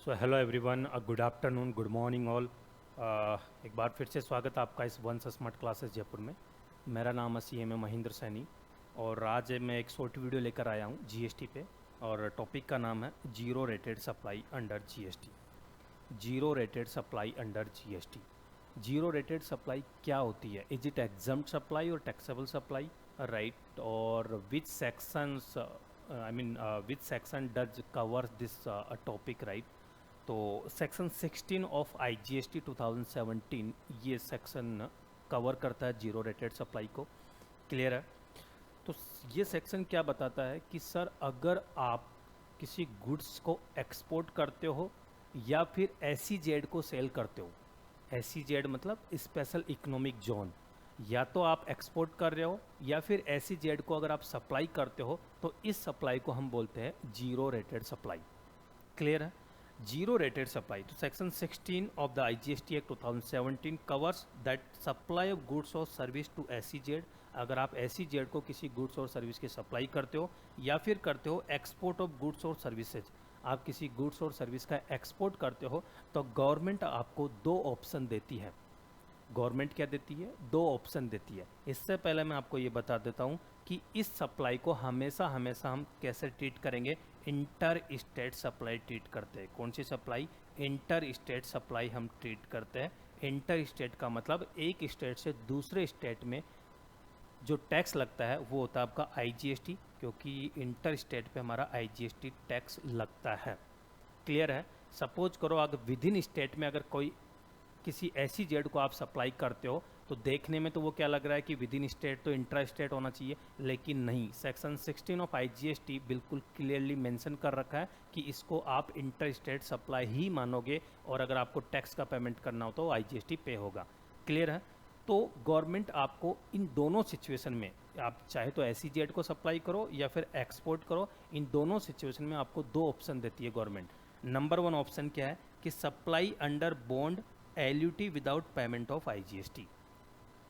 So hello everyone, good afternoon, good morning all. एक बार फिर से स्वागत है आपका इस वंस स्मार्ट क्लासेस जयपुर में। मेरा नाम CM है महेंद्र सैनी और आज मैं एक शॉर्ट वीडियो लेकर आया हूँ जीएसटी पे। और टॉपिक का नाम है zero rated supply under GST. Zero rated supply under GST. Zero rated supply क्या होती है? इज इट एग्जम्प्ट सप्लाई और टैक्सेबल सप्लाई, राइट? और which sections, I mean which section does covers this topic, right? तो section 16 of IGST 2017 ये section cover करता है zero rated supply को। क्लियर है? तो ये सेक्शन क्या बताता है कि सर अगर आप किसी गुड्स को एक्सपोर्ट करते हो या फिर SEZ को सेल करते हो, SEZ मतलब स्पेशल इकोनॉमिक जोन, या तो आप एक्सपोर्ट कर रहे हो या फिर SEZ को अगर आप सप्लाई करते हो तो इस सप्लाई को हम बोलते हैं जीरो रेटेड सप्लाई। क्लियर है? Zero rated supply. तो section 16 of the IGST Act 2017 covers that supply of goods और सर्विस टू SEZ। अगर आप SEZ को किसी गुड्स और सर्विस की सप्लाई करते हो या फिर करते हो एक्सपोर्ट ऑफ गुड्स और सर्विसेज, आप किसी गुड्स और सर्विस का एक्सपोर्ट करते हो तो गवर्नमेंट आपको दो ऑप्शन देती है। गवर्नमेंट क्या देती है? दो ऑप्शन देती है। इससे पहले मैं आपको ये बता देता हूँ कि इस सप्लाई को हमेशा हमेशा हम कैसे ट्रीट करेंगे। इंटर स्टेट सप्लाई ट्रीट करते हैं। कौन C supply? Inter state supply हम ट्रीट करते हैं। इंटर स्टेट का मतलब एक स्टेट से दूसरे स्टेट में जो टैक्स लगता है वो होता है आपका IGST, क्योंकि इंटर स्टेट पे हमारा IGST टैक्स लगता है। क्लियर है? सपोज करो अगर विद इन स्टेट में अगर कोई किसी SEZ को आप सप्लाई करते हो तो देखने में तो वो क्या लग रहा है कि विद इन स्टेट तो इंट्रा स्टेट होना चाहिए, लेकिन नहीं। सेक्शन 16 ऑफ IGST बिल्कुल क्लियरली मेंशन कर रखा है कि इसको आप इंटर स्टेट सप्लाई ही मानोगे और अगर आपको टैक्स का पेमेंट करना हो तो IGST पे होगा। क्लियर है? तो गवर्नमेंट आपको इन दोनों सिचुएशन में, आप चाहे तो SEZ को सप्लाई करो या फिर एक्सपोर्ट करो, इन दोनों सिचुएशन में आपको दो ऑप्शन देती है गवर्नमेंट। नंबर 1 ऑप्शन क्या है कि supply under bond LUT without payment of IGST,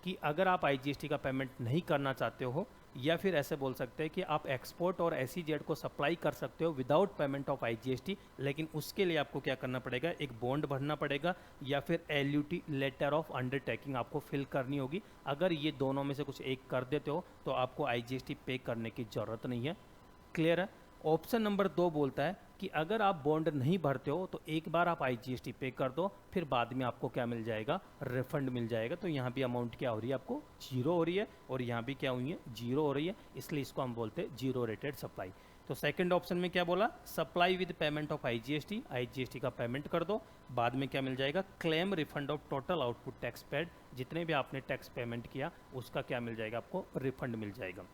कि अगर आप IGST का पेमेंट नहीं करना चाहते हो, या फिर ऐसे बोल सकते हैं कि आप एक्सपोर्ट और SEZ को सप्लाई कर सकते हो विदाउट पेमेंट ऑफ IGST, लेकिन उसके लिए आपको क्या करना पड़ेगा? एक बॉन्ड भरना पड़ेगा या फिर LUT लेटर ऑफ अंडरटेकिंग आपको फिल करनी होगी। अगर ये दोनों में से कुछ एक कर देते हो तो आपको IGST पे करने की ज़रूरत नहीं है। क्लियर है? ऑप्शन नंबर 2 बोलता है कि अगर आप बॉन्ड नहीं भरते हो तो एक बार आप IGST पे कर दो, फिर बाद में आपको क्या मिल जाएगा? रिफंड मिल जाएगा। तो यहाँ भी अमाउंट क्या हो रही है? आपको जीरो हो रही है, और यहाँ भी क्या हुई है? जीरो हो रही है, इसलिए इसको हम बोलते हैं जीरो रेटेड सप्लाई। तो सेकंड ऑप्शन में क्या बोला? Supply with payment of IGST का पेमेंट कर दो, बाद में क्या मिल जाएगा? Claim refund of total output tax paid, जितने भी आपने टैक्स पेमेंट किया उसका क्या मिल जाएगा? आपको रिफंड मिल जाएगा।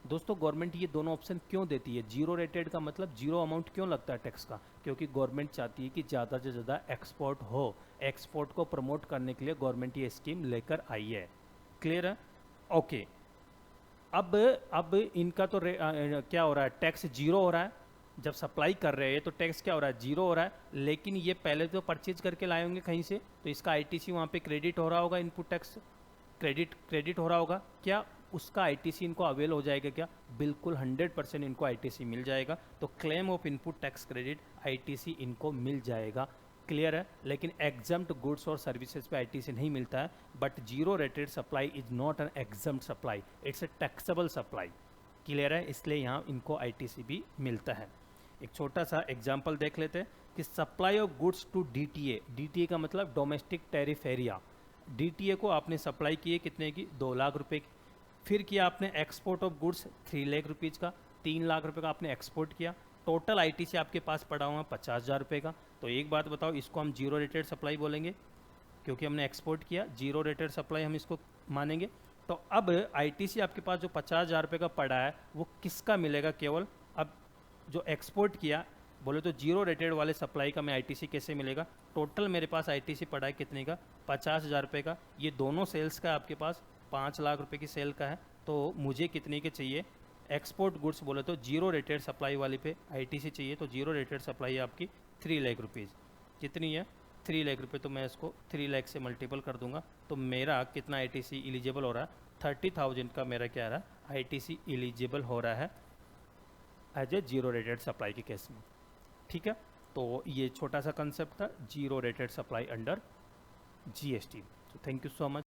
दोस्तों गवर्नमेंट ये दोनों ऑप्शन क्यों देती है? जीरो रेटेड का मतलब जीरो अमाउंट क्यों लगता है टैक्स का? क्योंकि गवर्नमेंट चाहती है कि ज़्यादा से ज़्यादा एक्सपोर्ट हो। एक्सपोर्ट को प्रमोट करने के लिए गवर्नमेंट ये स्कीम लेकर आई है। क्लियर है? ओके। अब इनका तो क्या हो रहा है? टैक्स जीरो हो रहा है। जब सप्लाई कर रहे हैं तो टैक्स क्या हो रहा है? जीरो हो रहा है। लेकिन ये पहले तो परचेज करके लाए होंगे कहीं से, तो इसका ITC वहाँ पे क्रेडिट हो रहा होगा, इनपुट टैक्स क्रेडिट हो रहा होगा। क्या उसका ITC इनको अवेल हो जाएगा? क्या बिल्कुल 100% इनको ITC मिल जाएगा। तो claim of input tax credit ITC इनको मिल जाएगा। क्लियर है? लेकिन एग्जम्प्ट गुड्स और सर्विसेज पे ITC नहीं मिलता है। But zero rated supply is not an exempt supply, it's a taxable supply. Clear है? इसलिए यहाँ इनको ITC भी मिलता है। एक छोटा सा एग्जाम्पल देख लेते हैं कि supply of goods to DTA का मतलब डोमेस्टिक टैरिफ एरिया। DTA को आपने सप्लाई किए कितने की? 2 लाख रुपए की। फिर किया आपने export of goods 3 lakh rupees का, 3 लाख रुपए का आपने एक्सपोर्ट किया। टोटल ITC आपके पास पड़ा हुआ 50,000 रुपये का। तो एक बात बताओ, इसको हम जीरो रेटेड सप्लाई बोलेंगे क्योंकि हमने एक्सपोर्ट किया। जीरो रेटेड सप्लाई हम इसको मानेंगे। तो अब ITC आपके पास जो 50,000 रुपये का पड़ा है वो किसका मिलेगा? केवल अब जो एक्सपोर्ट किया, बोले तो जीरो रेटेड वाले सप्लाई का मैं ITC कैसे मिलेगा? टोटल मेरे पास ITC पड़ा है कितने का? 50,000 रुपये का। ये दोनों सेल्स का आपके पास 5 लाख रुपए की सेल का है। तो मुझे कितने के चाहिए? एक्सपोर्ट गुड्स बोले तो जीरो रेटेड सप्लाई वाली पे ITC चाहिए। तो जीरो रेटेड सप्लाई आपकी 3 लाख रुपीज़। कितनी है? 3 लाख रुपये। तो मैं इसको 3 लाख से मल्टीपल कर दूंगा तो मेरा कितना ITC एलिजिबल हो रहा है? 30,000 का मेरा क्या रहा है? ITC एलिजिबल हो रहा है as a zero rated supply के केस में। ठीक है? तो ये छोटा सा कंसेप्ट था, zero rated supply under GST. तो थैंक यू सो मच।